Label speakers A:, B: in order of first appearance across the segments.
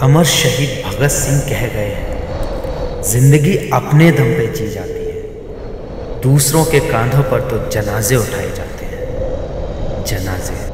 A: अमर शहीद भगत सिंह कह गए हैं, जिंदगी अपने दम पे जी जाती है, दूसरों के कांधों पर तो जनाजे उठाए जाते हैं, जनाजे।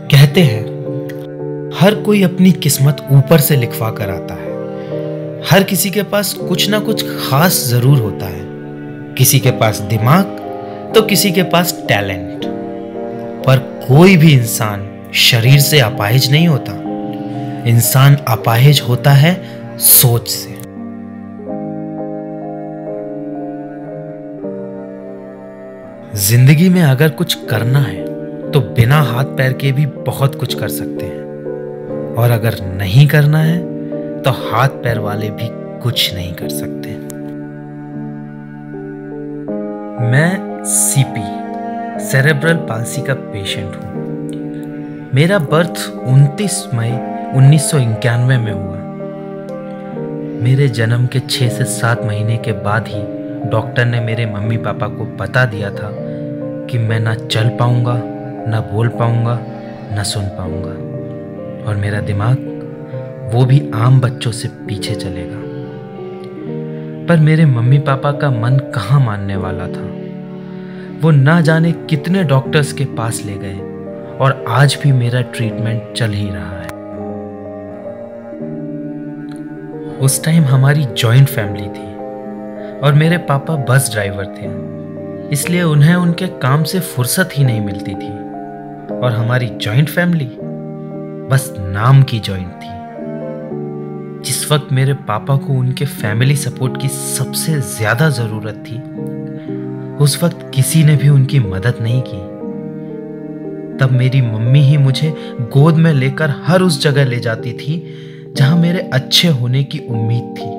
A: कहते हैं हर कोई अपनी किस्मत ऊपर से लिखवा कर आता है। हर किसी के पास कुछ ना कुछ खास जरूर होता है। किसी के पास दिमाग तो किसी के पास टैलेंट। पर कोई भी इंसान शरीर से अपाहिज नहीं होता। इंसान अपाहिज होता है सोच से। जिंदगी में अगर कुछ करना है तो बिना हाथ पैर के भी बहुत कुछ कर सकते हैं, और अगर नहीं करना है तो हाथ पैर वाले भी कुछ नहीं कर सकते। मैं सीपी सेरेब्रल पाल्सी का पेशेंट हूं। मेरा बर्थ 29 मई 1991 में हुआ। मेरे जन्म के 6 से 7 महीने के बाद ही डॉक्टर ने मेरे मम्मी पापा को बता दिया था कि मैं ना चल पाऊंगा, ना बोल पाऊंगा, ना सुन पाऊंगा, और मेरा दिमाग वो भी आम बच्चों से पीछे चलेगा। पर मेरे मम्मी पापा का मन कहाँ मानने वाला था। वो ना जाने कितने डॉक्टर्स के पास ले गए, और आज भी मेरा ट्रीटमेंट चल ही रहा है। उस टाइम हमारी जॉइंट फैमिली थी, और मेरे पापा बस ड्राइवर थे, इसलिए उन्हें उनके काम से फुर्सत ही नहीं मिलती थी। और हमारी जॉइंट फैमिली बस नाम की जॉइंट थी। जिस वक्त मेरे पापा को उनके फैमिली सपोर्ट की सबसे ज्यादा जरूरत थी, उस वक्त किसी ने भी उनकी मदद नहीं की। तब मेरी मम्मी ही मुझे गोद में लेकर हर उस जगह ले जाती थी जहां मेरे अच्छे होने की उम्मीद थी।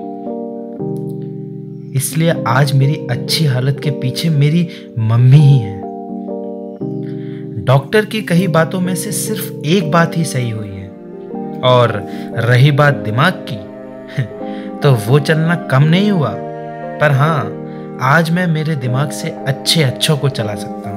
A: इसलिए आज मेरी अच्छी हालत के पीछे मेरी मम्मी ही है। डॉक्टर की कही बातों में से सिर्फ एक बात ही सही हुई है, और रही बात दिमाग की तो वो चलना कम नहीं हुआ। पर हाँ, आज मैं मेरे दिमाग से अच्छों को चला सकता हूं।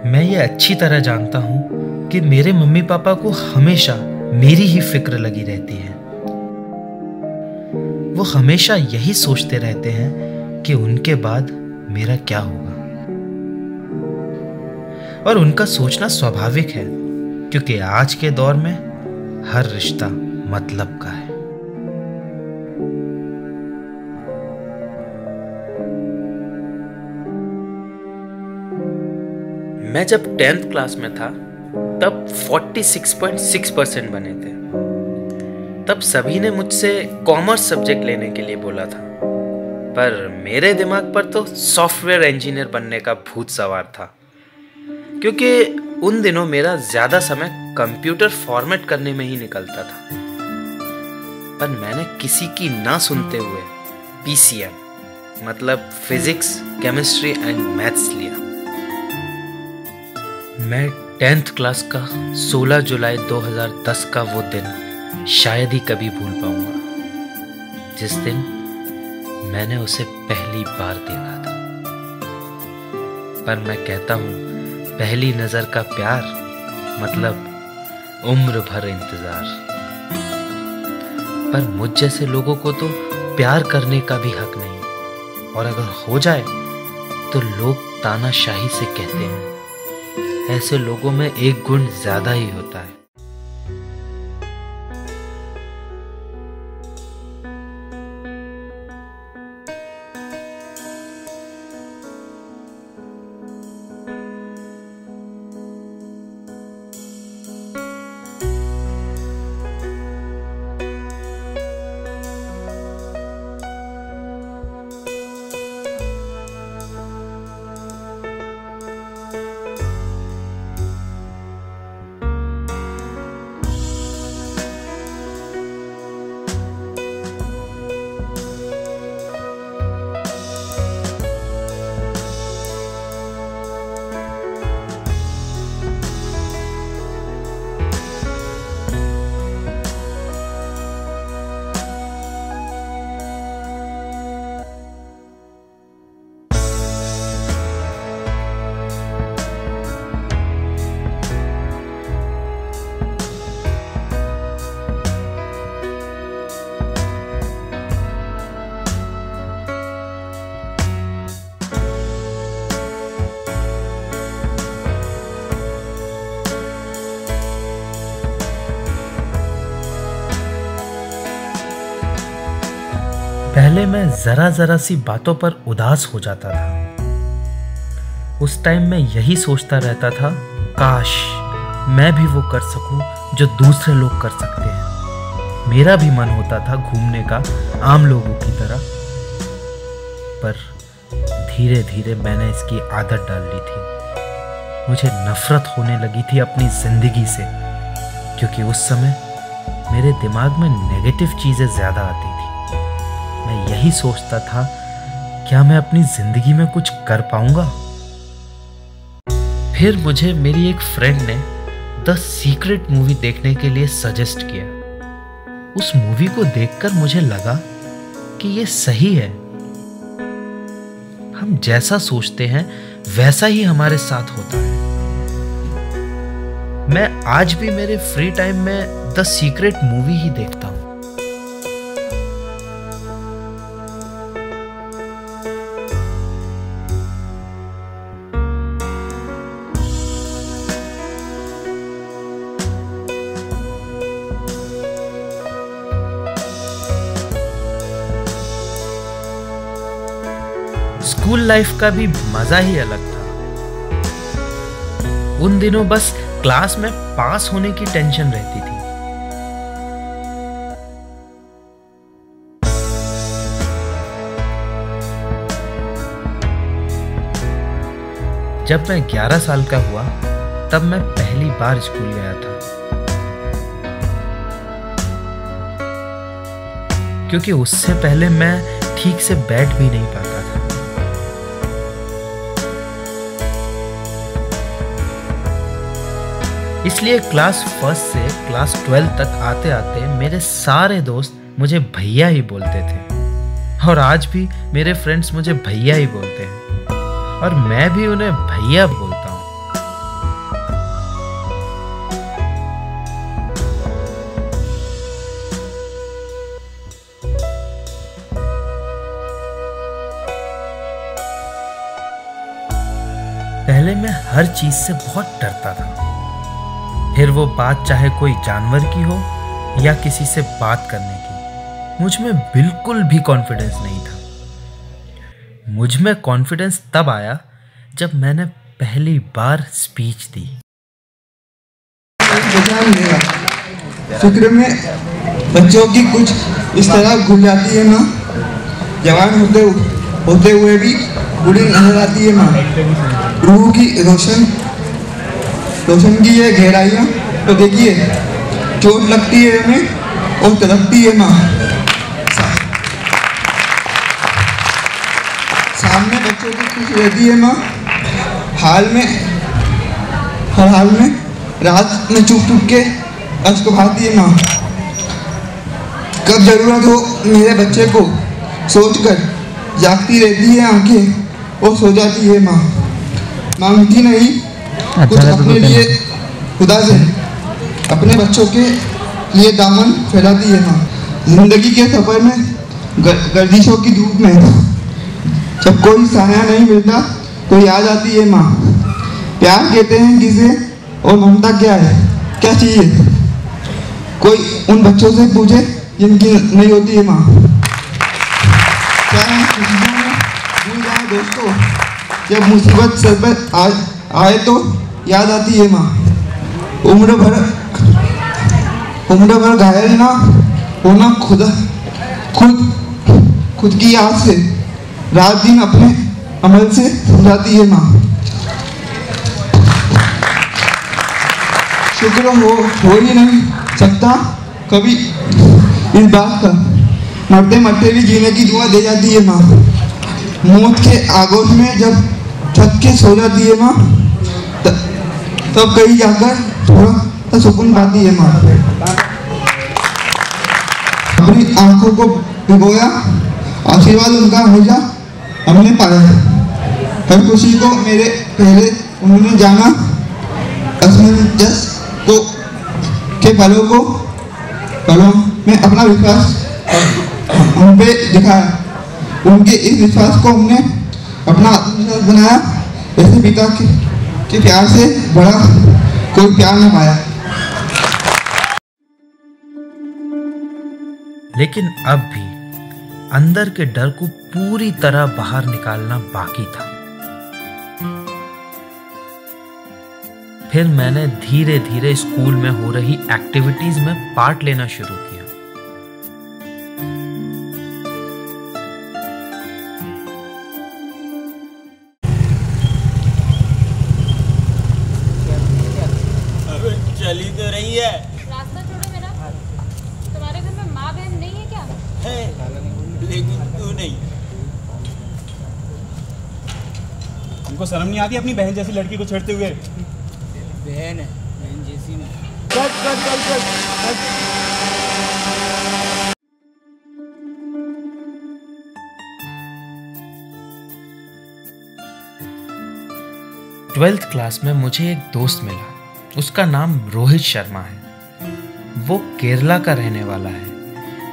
A: मैं ये अच्छी तरह जानता हूं कि मेरे मम्मी पापा को हमेशा मेरी ही फिक्र लगी रहती है। वो हमेशा यही सोचते रहते हैं कि उनके बाद मेरा क्या होगा। और उनका सोचना स्वाभाविक है, क्योंकि आज के दौर में हर रिश्ता मतलब का है। मैं जब 10th क्लास में था तब 46.6% बने थे। तब सभी ने मुझसे कॉमर्स सब्जेक्ट लेने के लिए बोला था, पर मेरे दिमाग पर तो सॉफ्टवेयर इंजीनियर बनने का भूत सवार था, क्योंकि उन दिनों मेरा ज्यादा समय कंप्यूटर फॉर्मेट करने में ही निकलता था। पर मैंने किसी की ना सुनते हुए PCM मतलब फिजिक्स, केमिस्ट्री एंड मैथ्स लिया। मैं 10th क्लास का 16 जुलाई 2010 का वो दिन शायद ही कभी भूल पाऊंगा, जिस दिन मैंने उसे पहली बार देखा था। पर मैं कहता हूं, पहली नजर का प्यार मतलब उम्र भर इंतजार। पर मुझ जैसे लोगों को तो प्यार करने का भी हक नहीं, और अगर हो जाए तो लोग तानाशाही से कहते हैं। ऐसे लोगों में एक गुण ज्यादा ही होता है। पहले मैं जरा सी बातों पर उदास हो जाता था। उस टाइम मैं यही सोचता रहता था, काश मैं भी वो कर सकूं जो दूसरे लोग कर सकते हैं। मेरा भी मन होता था घूमने का आम लोगों की तरह, पर धीरे धीरे मैंने इसकी आदत डाल ली थी। मुझे नफरत होने लगी थी अपनी जिंदगी से, क्योंकि उस समय मेरे दिमाग में नेगेटिव चीजें ज्यादा आती थी। मैं यही सोचता था, क्या मैं अपनी जिंदगी में कुछ कर पाऊंगा? फिर मुझे मेरी एक फ्रेंड ने द सीक्रेट मूवी देखने के लिए सजेस्ट किया। उस मूवी को देखकर मुझे लगा कि ये सही है। हम जैसा सोचते हैं वैसा ही हमारे साथ होता है। मैं आज भी मेरे फ्री टाइम में द सीक्रेट मूवी ही देखता हूं। स्कूल लाइफ का भी मजा ही अलग था। उन दिनों बस क्लास में पास होने की टेंशन रहती थी। जब मैं 11 साल का हुआ तब मैं पहली बार स्कूल गया था, क्योंकि उससे पहले मैं ठीक से बैठ भी नहीं पाता था। इसलिए क्लास फर्स्ट से क्लास 12 तक आते आते मेरे सारे दोस्त मुझे भैया ही बोलते थे, और आज भी मेरे फ्रेंड्स मुझे भैया ही बोलते हैं, और मैं भी उन्हें भैया बोलता हूँ। पहले मैं हर चीज से बहुत डरता था, फिर वो बात चाहे कोई जानवर की हो या किसी से बात करने की, मुझ में बिल्कुल भी कॉन्फिडेंस नहीं था। मुझ में कॉन्फिडेंस तब आया जब मैंने पहली बार स्पीच दी।
B: फिक्र में बच्चों की कुछ इस तरह घुल जाती है माँ, जवान होते हुए भी बूढ़ी नजर आती है माँ। रूह की रोशन की ये गहराइयाँ तो देखिए, चोट लगती है हमें और तड़पती है माँ। सामने बच्चों की खुश रहती है माँ, हर हाल में रात में चुप के अश्क बहाती है माँ। कब जरूरत हो मेरे बच्चे को सोचकर जागती रहती है आंखें और सो जाती है माँ। मांगती नहीं कुछ अपने लिए खुदा से, अपने बच्चों के लिए दामन फैलाती है माँ। जिंदगी के सफर में गर्दिशों की धूप में जब कोई साया नहीं मिलता तो याद आती है माँ। प्यार कहते हैं किसे और ममता क्या है, क्या चाहिए? कोई उन बच्चों से पूछे जिनकी नहीं होती है माँ। क्या हम खुशियों में भूल जाए दोस्तों, जब मुसीबत सर पर आए तो याद आती है माँ। उम्र भर घायल ना होना, खुद की याद से रात दिन अपने अमल से समझाती है माँ। शुक्र हो ही नहीं सकता कभी इस बात का, मरते मरते भी जीने की दुआ दे जाती है माँ। मौत के आगोश में जब थक के सो जाती है माँ, तब कहीं जाकर थोड़ा सुकून पाती है माँ। अपनी आंखों को भिगोया, आशीर्वाद उनका हमेशा हमने पाया। हर खुशी को मेरे पहले उन्होंने जाना, असमंजस को के पलों में अपना विश्वास हम पे दिखाया। उनके इस विश्वास को हमने अपना आत्मविश्वास बनाया। ऐसे पिता के प्यार से बड़ा कोई प्यार न पाया।
A: लेकिन अब भी अंदर के डर को पूरी तरह बाहर निकालना बाकी था। फिर मैंने धीरे धीरे स्कूल में हो रही एक्टिविटीज में पार्ट लेना शुरू किया।
C: चली तो रही है।
D: रास्ता छोड़ो मेरा। तुम्हारे घर में माँ बहन नहीं है क्या?
C: है, लेकिन तू नहीं।
E: तुमको शर्म नहीं आती अपनी बहन जैसी लड़की को छेड़ते हुए?
C: बहन है, बहन जैसी नहीं।
E: Cut cut cut cut.
A: 12th class में मुझे एक दोस्त मिला। उसका नाम रोहित शर्मा है। वो केरला का रहने वाला है,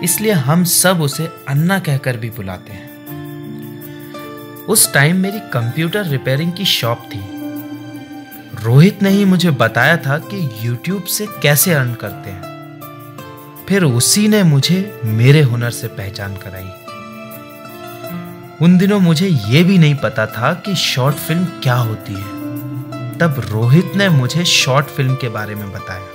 A: इसलिए हम सब उसे अन्ना कहकर भी बुलाते हैं। उस टाइम मेरी कंप्यूटर रिपेयरिंग की शॉप थी। रोहित ने ही मुझे बताया था कि YouTube से कैसे अर्न करते हैं। फिर उसी ने मुझे मेरे हुनर से पहचान कराई। उन दिनों मुझे ये भी नहीं पता था कि शॉर्ट फिल्म क्या होती है। तब रोहित ने मुझे शॉर्ट फिल्म के बारे में बताया।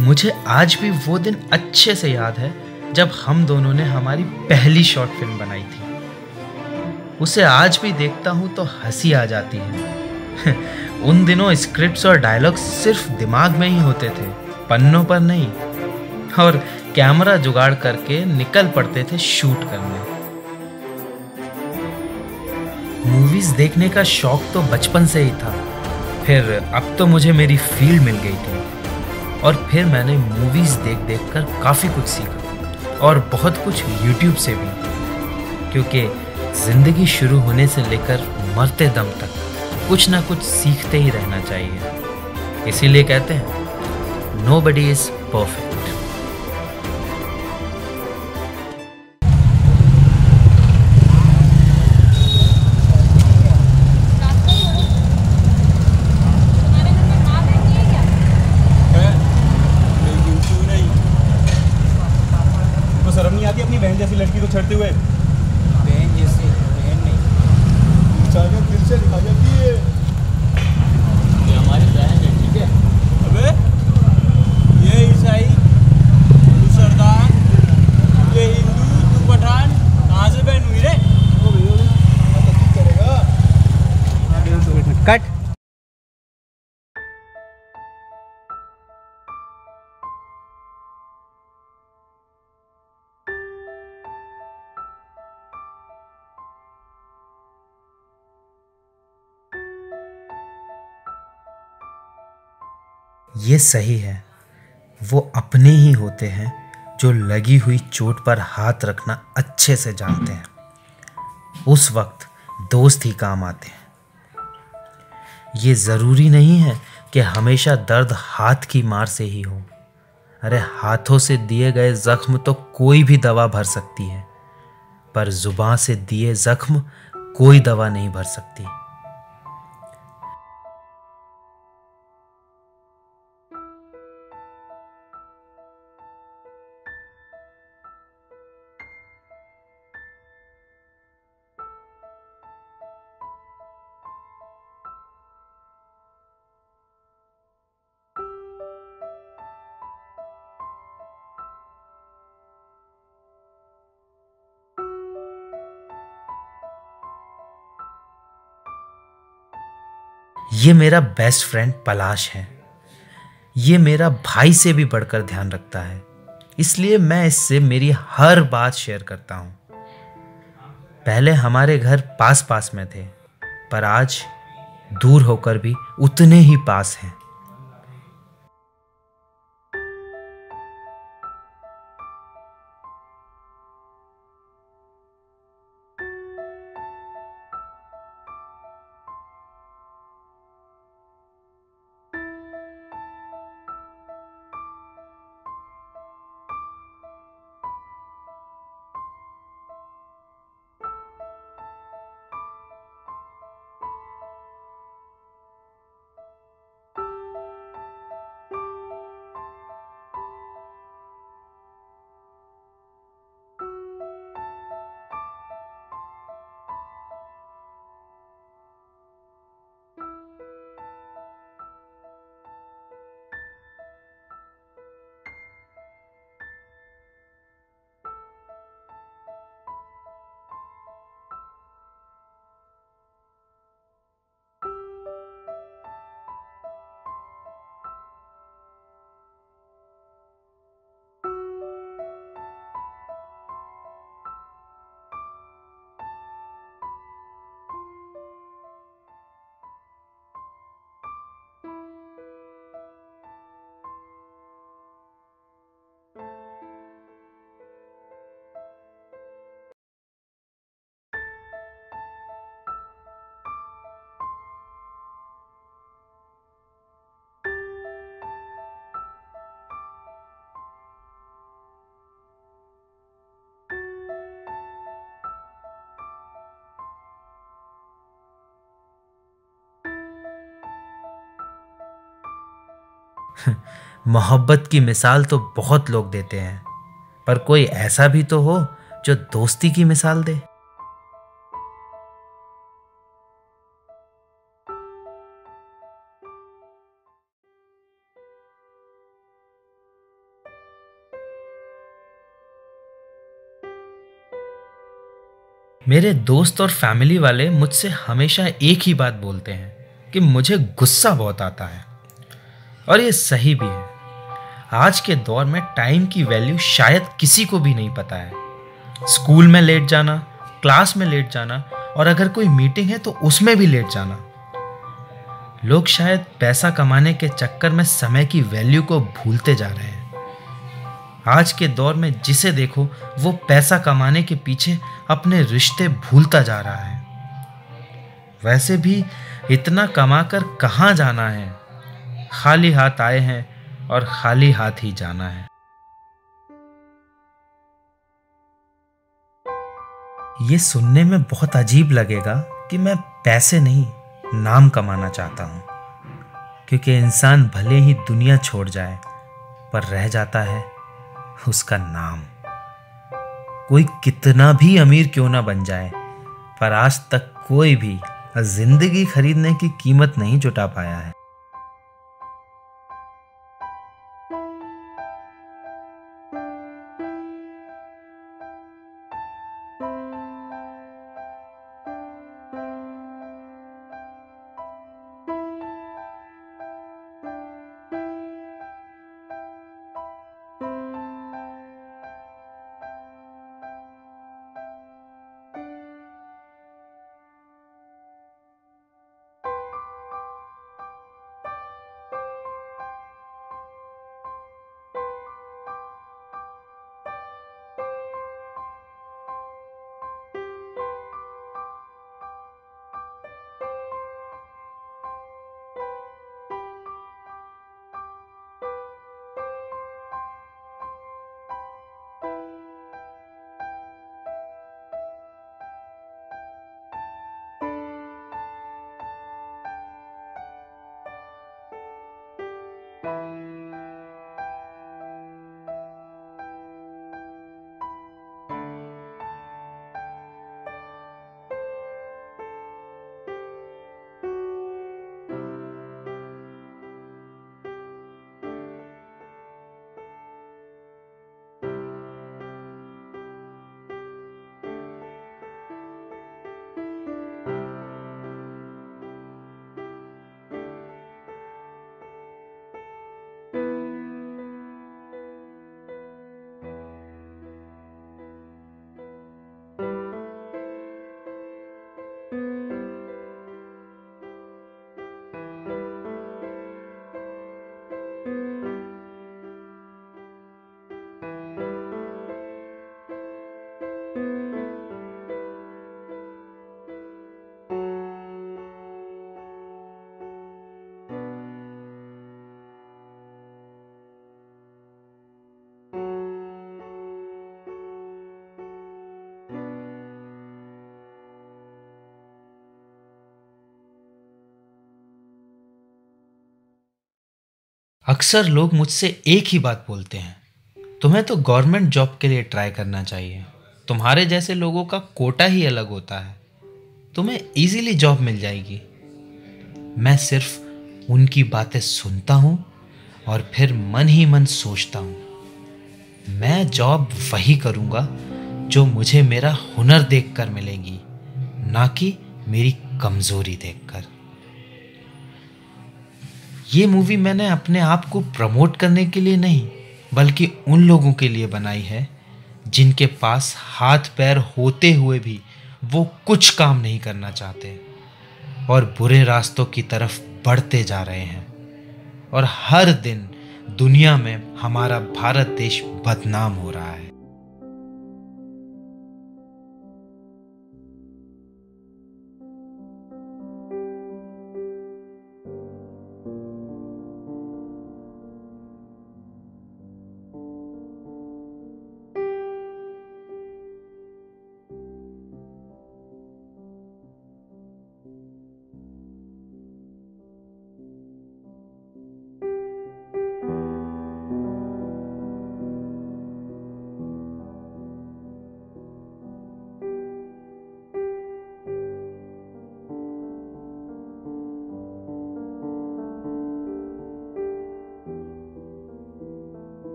A: मुझे आज भी वो दिन अच्छे से याद है जब हम दोनों ने हमारी पहली शॉर्ट फिल्म बनाई थी। उसे आज भी देखता हूं तो हंसी आ जाती है। उन दिनों स्क्रिप्ट्स और डायलॉग्स सिर्फ दिमाग में ही होते थे, पन्नों पर नहीं। और कैमरा जुगाड़ करके निकल पड़ते थे शूट करने। मूवीज देखने का शौक तो बचपन से ही था। फिर अब तो मुझे मेरी फील्ड मिल गई थी और फिर मैंने मूवीज देख देख कर काफ़ी कुछ सीखा और बहुत कुछ YouTube से भी, क्योंकि ज़िंदगी शुरू होने से लेकर मरते दम तक कुछ ना कुछ सीखते ही रहना चाहिए। इसीलिए कहते हैं नोबडी इज परफेक्ट।
E: शर्म नहीं आती अपनी बहन जैसी लड़की को छेड़ते हुए?
C: बहन जैसी, बहन नहीं।
E: चाहे दिल से दिखा जाती है।
C: ये हमारी बहन है, ठीक है? अबे ये ईसाई, तू सरदार, ये हिंदू, तू पठान, कहाँ से बहन हुई रे?
E: कट।
A: ये सही है, वो अपने ही होते हैं जो लगी हुई चोट पर हाथ रखना अच्छे से जानते हैं। उस वक्त दोस्त ही काम आते हैं। ये ज़रूरी नहीं है कि हमेशा दर्द हाथ की मार से ही हो। अरे हाथों से दिए गए जख्म तो कोई भी दवा भर सकती है, पर जुबान से दिए जख्म कोई दवा नहीं भर सकती। ये मेरा बेस्ट फ्रेंड पलाश है। ये मेरा भाई से भी बढ़कर ध्यान रखता है, इसलिए मैं इससे मेरी हर बात शेयर करता हूँ। पहले हमारे घर पास पास में थे, पर आज दूर होकर भी उतने ही पास हैं। मोहब्बत की मिसाल तो बहुत लोग देते हैं, पर कोई ऐसा भी तो हो जो दोस्ती की मिसाल दे। मेरे दोस्त और फैमिली वाले मुझसे हमेशा एक ही बात बोलते हैं कि मुझे गुस्सा बहुत आता है, और ये सही भी है। आज के दौर में टाइम की वैल्यू शायद किसी को भी नहीं पता है। स्कूल में लेट जाना, क्लास में लेट जाना, और अगर कोई मीटिंग है तो उसमें भी लेट जाना। लोग शायद पैसा कमाने के चक्कर में समय की वैल्यू को भूलते जा रहे हैं। आज के दौर में जिसे देखो वो पैसा कमाने के पीछे अपने रिश्ते भूलता जा रहा है। वैसे भी इतना कमाकर कहाँ जाना है? खाली हाथ आए हैं और खाली हाथ ही जाना है। ये सुनने में बहुत अजीब लगेगा कि मैं पैसे नहीं, नाम कमाना चाहता हूँ, क्योंकि इंसान भले ही दुनिया छोड़ जाए पर रह जाता है उसका नाम। कोई कितना भी अमीर क्यों ना बन जाए, पर आज तक कोई भी जिंदगी खरीदने की कीमत नहीं जुटा पाया है। अक्सर लोग मुझसे एक ही बात बोलते हैं, तुम्हें तो गवर्नमेंट जॉब के लिए ट्राई करना चाहिए। तुम्हारे जैसे लोगों का कोटा ही अलग होता है, तुम्हें इजीली जॉब मिल जाएगी। मैं सिर्फ उनकी बातें सुनता हूँ और फिर मन ही मन सोचता हूँ, मैं जॉब वही करूँगा जो मुझे मेरा हुनर देखकर मिलेगी, ना कि मेरी कमज़ोरी देखकर। ये मूवी मैंने अपने आप को प्रमोट करने के लिए नहीं, बल्कि उन लोगों के लिए बनाई है जिनके पास हाथ पैर होते हुए भी वो कुछ काम नहीं करना चाहते और बुरे रास्तों की तरफ बढ़ते जा रहे हैं, और हर दिन दुनिया में हमारा भारत देश बदनाम हो रहा है।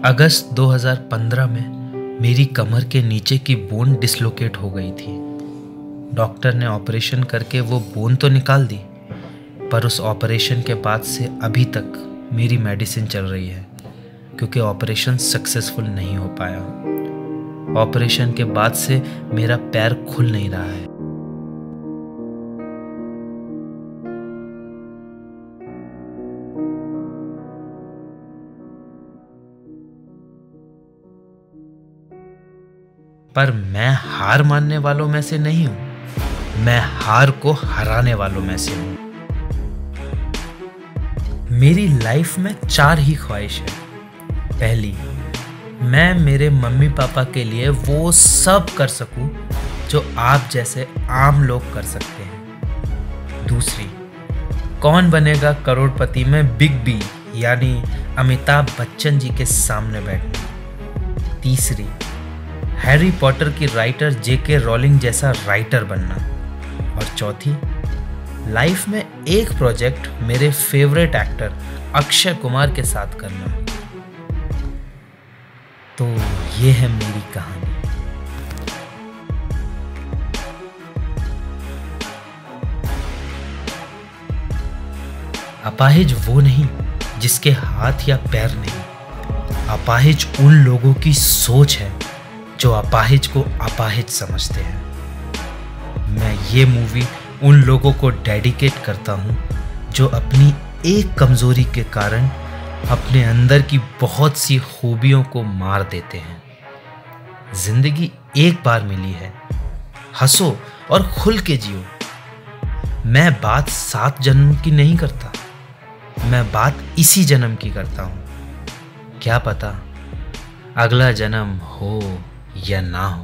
A: अगस्त 2015 में मेरी कमर के नीचे की बोन डिसलोकेट हो गई थी। डॉक्टर ने ऑपरेशन करके वो बोन तो निकाल दी, पर उस ऑपरेशन के बाद से अभी तक मेरी मेडिसिन चल रही है, क्योंकि ऑपरेशन सक्सेसफुल नहीं हो पाया। ऑपरेशन के बाद से मेरा पैर खुल नहीं रहा है। पर मैं हार मानने वालों में से नहीं हूं, मैं हार को हराने वालों में से हूं। मेरी लाइफ में 4 ही ख्वाहिश है। पहली, मैं मेरे मम्मी पापा के लिए वो सब कर सकूं जो आप जैसे आम लोग कर सकते हैं। दूसरी, कौन बनेगा करोड़पति में बिग बी यानी अमिताभ बच्चन जी के सामने बैठना। तीसरी, हैरी पॉटर की राइटर जेके रॉलिंग जैसा राइटर बनना। और चौथी, लाइफ में एक प्रोजेक्ट मेरे फेवरेट एक्टर अक्षय कुमार के साथ करना। तो ये है मेरी कहानी। अपाहिज वो नहीं जिसके हाथ या पैर नहीं, अपाहिज उन लोगों की सोच है जो अपाहिज को अपाहिज समझते हैं। मैं ये मूवी उन लोगों को डेडिकेट करता हूँ जो अपनी एक कमजोरी के कारण अपने अंदर की बहुत सी खूबियों को मार देते हैं। जिंदगी एक बार मिली है, हंसो और खुल के जियो। मैं बात 7 जन्म की नहीं करता, मैं बात इसी जन्म की करता हूँ। क्या पता अगला जन्म हो या ना हो।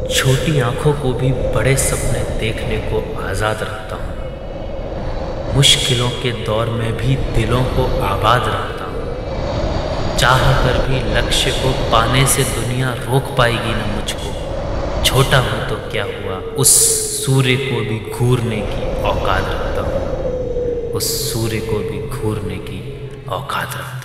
A: छोटी आंखों को भी बड़े सपने देखने को आज़ाद रखता हूँ। मुश्किलों के दौर में भी दिलों को आबाद रखता हूँ। चाह कर भी लक्ष्य को पाने से दुनिया रोक पाएगी न मुझको। छोटा हूँ तो क्या हुआ, उस सूर्य को भी घूरने की औकात रखता हूँ। उस सूर्य को भी घूरने की औकात रखता हूँ।